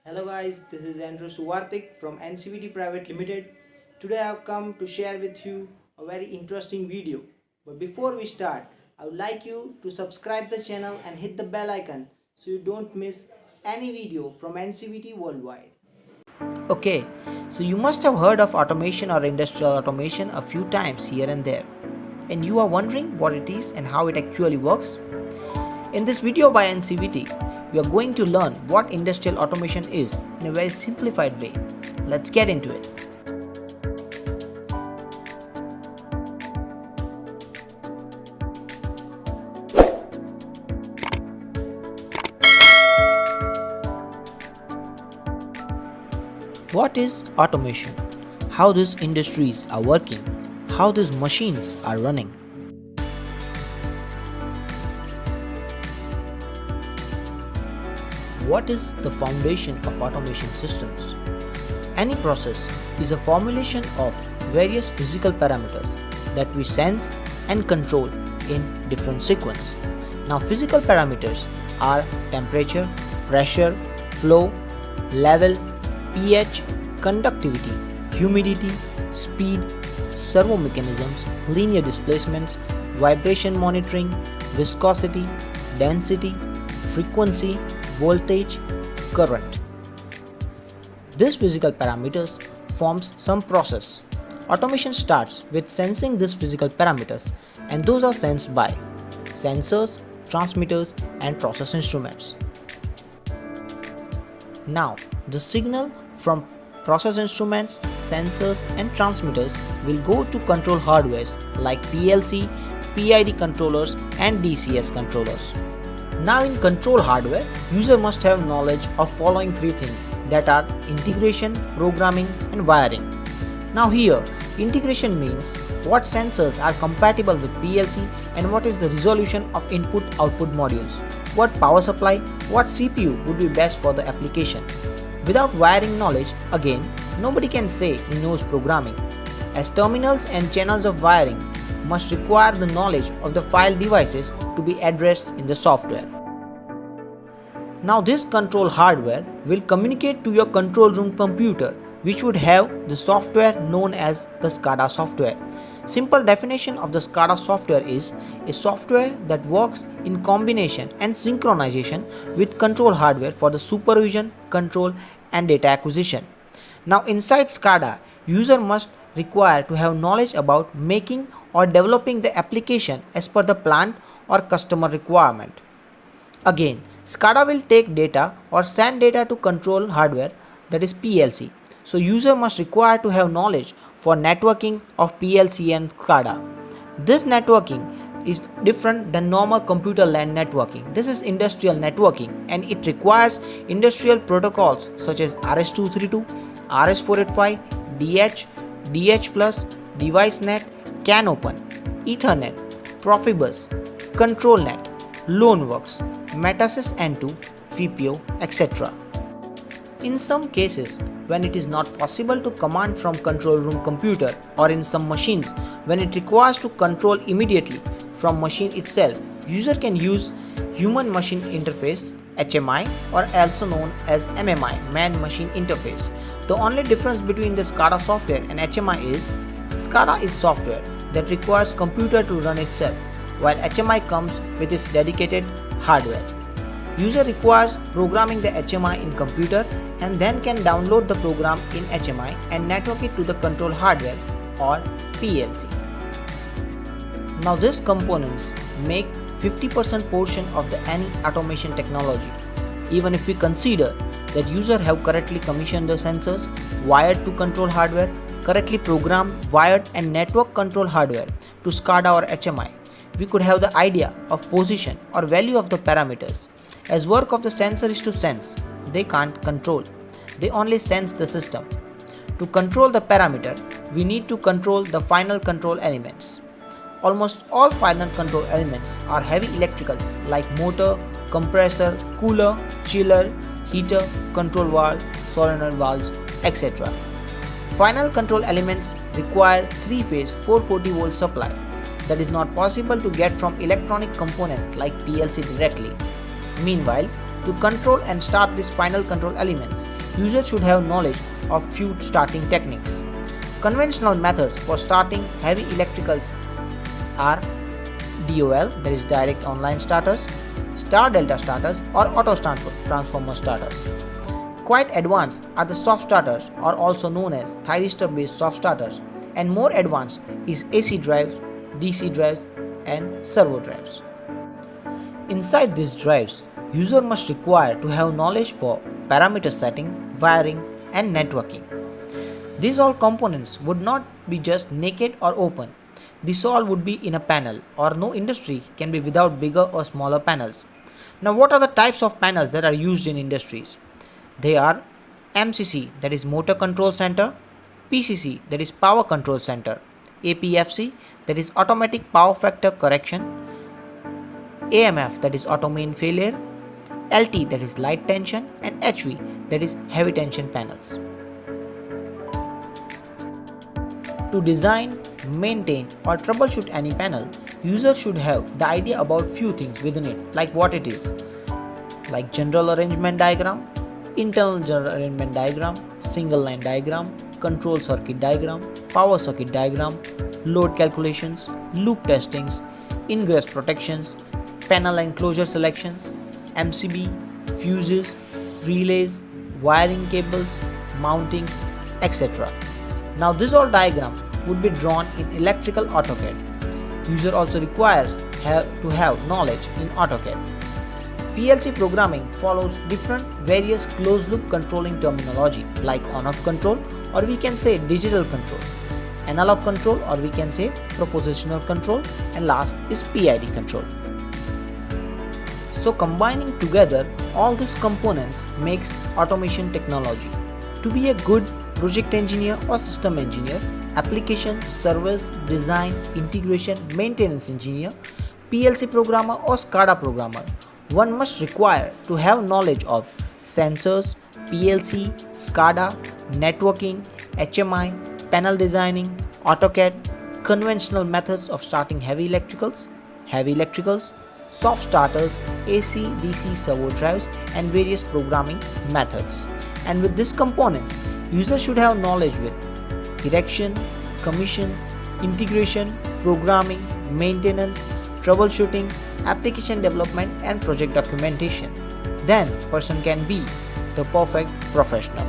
Hello guys, this is Andrew Suwartik from NCVT Private Limited. Today I have come to share with you a very interesting video. But before we start, I would like you to subscribe the channel and hit the bell icon so you don't miss any video from NCVT worldwide. Okay, so you must have heard of automation or industrial automation a few times here and there. And you are wondering what it is and how it actually works? In this video by NCVT, we are going to learn what industrial automation is in a very simplified way. Let's get into it. What is automation? How these industries are working? How these machines are running? What is the foundation of automation systems? Any process is a formulation of various physical parameters that we sense and control in different sequence. Now physical parameters are temperature, pressure, flow, level, pH, conductivity, humidity, speed, servo mechanisms, linear displacements, vibration monitoring, viscosity, density, frequency, voltage, current. These physical parameters forms some process. Automation starts with sensing these physical parameters, and those are sensed by sensors, transmitters and process instruments. Now, the signal from process instruments, sensors and transmitters will go to control hardwares like PLC, PID controllers and DCS controllers. Now in control hardware, user must have knowledge of following three things, that are integration, programming and wiring. Now here, integration means what sensors are compatible with PLC and what is the resolution of input-output modules, what power supply, what CPU would be best for the application. Without wiring knowledge, again, nobody can say he knows programming, as terminals and channels of wiring must require the knowledge of the file devices to be addressed in the software. Now this control hardware will communicate to your control room computer, which would have the software known as the SCADA software. Simple definition of the SCADA software is a software that works in combination and synchronization with control hardware for the supervision, control and data acquisition. Now inside SCADA, user must require to have knowledge about making or developing the application as per the plant or customer requirement. Again, SCADA will take data or send data to control hardware, that is PLC. So user must require to have knowledge for networking of PLC and SCADA. This networking is different than normal computer LAN networking. This is industrial networking and it requires industrial protocols such as RS-232, RS-485, DH, DH+, DeviceNet, CANopen, Ethernet, Profibus, ControlNet, LoanWorks, Metasys N2, VPO, etc. In some cases, when it is not possible to command from control room computer, or in some machines when it requires to control immediately from machine itself, user can use human machine interface HMI or also known as MMI, man machine interface. The only difference between the SCADA software and HMI is SCADA is software that requires computer to run itself, while HMI comes with its dedicated hardware. User requires programming the HMI in computer and then can download the program in HMI and network it to the control hardware or PLC. Now these components make 50% portion of the any automation technology. Even if we consider that user have correctly commissioned the sensors, wired to control hardware, correctly programmed, wired and network control hardware to SCADA or HMI, we could have the idea of position or value of the parameters. As work of the sensor is to sense, they can't control. They only sense the system. To control the parameter, we need to control the final control elements. Almost all final control elements are heavy electricals like motor, compressor, cooler, chiller, heater, control valve, solenoid valves, etc. Final control elements require 3-phase 440 volt supply that is not possible to get from electronic component like PLC directly. Meanwhile, to control and start these final control elements, users should have knowledge of few starting techniques. Conventional methods for starting heavy electricals are DOL, that is direct online starters, star delta starters or auto transformer starters. Quite advanced are the soft starters, or also known as thyristor based soft starters, and more advanced is AC drives, DC drives and servo drives. Inside these drives, user must require to have knowledge for parameter setting, wiring and networking. These all components would not be just naked or open. This all would be in a panel, or no industry can be without bigger or smaller panels. Now what are the types of panels that are used in industries? They are MCC, that is motor control center, PCC, that is power control center, APFC, that is automatic power factor correction, AMF, that is auto main failure, LT, that is light tension, and HV, that is heavy tension panels. To design, maintain or troubleshoot any panel, users should have the idea about few things within it, like what it is, like general arrangement diagram, internal general arrangement diagram, single line diagram, control circuit diagram, power circuit diagram, load calculations, loop testings, ingress protections, panel enclosure selections, MCB, fuses, relays, wiring cables, mountings, etc. Now these all diagrams would be drawn in electrical AutoCAD. User also requires to have knowledge in AutoCAD. PLC programming follows different various closed loop controlling terminology like on-off control, or we can say digital control, analog control, or we can say propositional control, and last is PID control. So combining together all these components makes automation technology. To be a good project engineer or system engineer, application, service, design, integration, maintenance engineer, PLC programmer or SCADA programmer, one must require to have knowledge of sensors, PLC, SCADA, networking, HMI, panel designing, AutoCAD, conventional methods of starting heavy electricals, soft starters, AC, DC servo drives and various programming methods. And with these components, users should have knowledge with erection, commission, integration, programming, maintenance, troubleshooting, application development and project documentation. Then person can be the perfect professional.